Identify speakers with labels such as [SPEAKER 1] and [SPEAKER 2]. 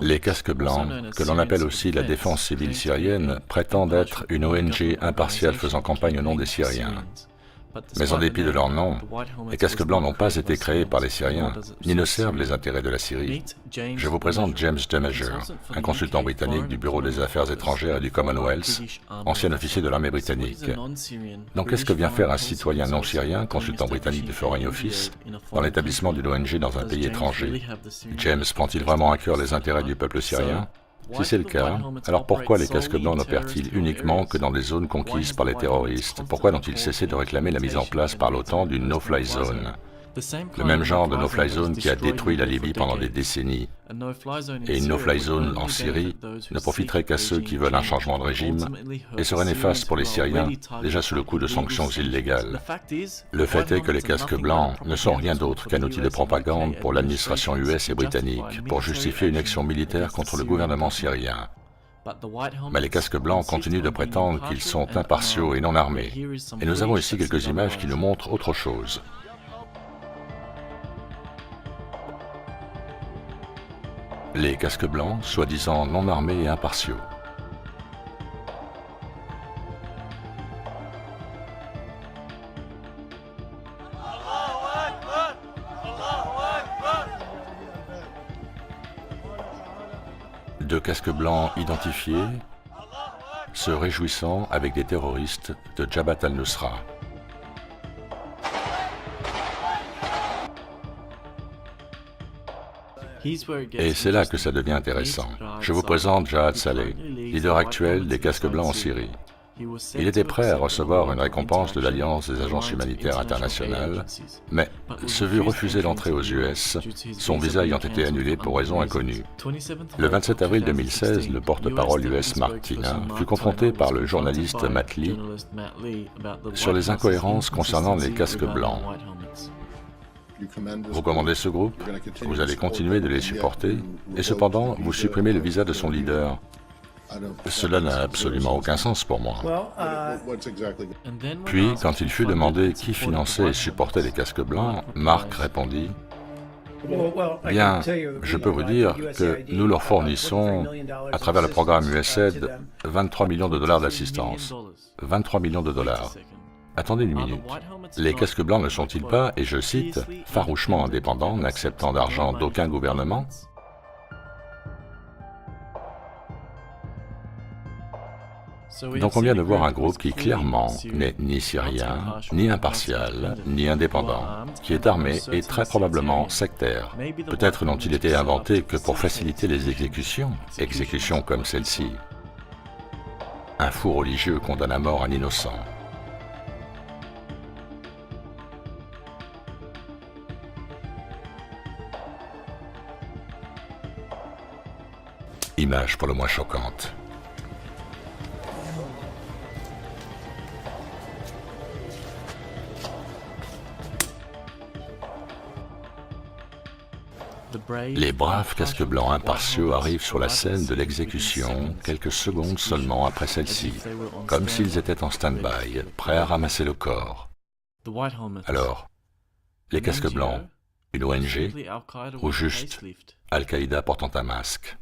[SPEAKER 1] Les casques blancs, que l'on appelle aussi la défense civile syrienne, prétendent être une ONG impartiale faisant campagne au nom des Syriens. Mais en dépit de leur nom, les casques blancs n'ont pas été créés par les Syriens, ni ne servent les intérêts de la Syrie. Je vous présente James Demeasure, un consultant britannique du Bureau des Affaires étrangères et du Commonwealth, ancien officier de l'armée britannique. Donc qu'est-ce que vient faire un citoyen non syrien, consultant britannique du Foreign Office, dans l'établissement d'une ONG dans un pays étranger? James prend-il vraiment à cœur les intérêts du peuple syrien? Si c'est le cas, alors pourquoi les casques blancs n'opèrent-ils uniquement que dans des zones conquises par les terroristes? Pourquoi n'ont-ils cessé de réclamer la mise en place par l'OTAN d'une no-fly zone? Le même genre de no-fly zone qui a détruit la Libye pendant des décennies. Et une no-fly zone en Syrie ne profiterait qu'à ceux qui veulent un changement de régime et serait néfaste pour les Syriens, déjà sous le coup de sanctions illégales. Le fait est que les casques blancs ne sont rien d'autre qu'un outil de propagande pour l'administration US et britannique, pour justifier une action militaire contre le gouvernement syrien. Mais les casques blancs continuent de prétendre qu'ils sont impartiaux et non armés. Et nous avons ici quelques images qui nous montrent autre chose. Les casques blancs, soi-disant non armés et impartiaux. Deux casques blancs identifiés, se réjouissant avec des terroristes de Jabhat al-Nusra. Et c'est là que ça devient intéressant. Je vous présente Jahad Saleh, leader actuel des casques blancs en Syrie. Il était prêt à recevoir une récompense de l'Alliance des agences humanitaires internationales, mais se vit refuser l'entrée aux US, son visa ayant été annulé pour raison inconnue. Le 27 avril 2016, le porte-parole US Mark Tina fut confronté par le journaliste Matt Lee sur les incohérences concernant les casques blancs. Vous commandez ce groupe, vous allez continuer de les supporter, et cependant, vous supprimez le visa de son leader. Cela n'a absolument aucun sens pour moi. Puis, quand il fut demandé qui finançait et supportait les casques blancs, Mark répondit « Bien, je peux vous dire que nous leur fournissons, à travers le programme USAID, 23 millions de dollars d'assistance. 23 millions de dollars. Attendez une minute. Les casques blancs ne sont-ils pas, et je cite, « farouchement indépendants, n'acceptant d'argent d'aucun gouvernement » ? Donc on vient de voir un groupe qui clairement n'est ni syrien, ni impartial, ni indépendant, qui est armé et très probablement sectaire. Peut-être n'ont-ils été inventés que pour faciliter les exécutions comme celle-ci. Un fou religieux condamne à mort un innocent. Image pour le moins choquante. Les braves casques blancs impartiaux arrivent sur la scène de l'exécution quelques secondes seulement après celle-ci, comme s'ils étaient en stand-by, prêts à ramasser le corps. Alors, les casques blancs, une ONG, ou juste Al-Qaïda portant un masque?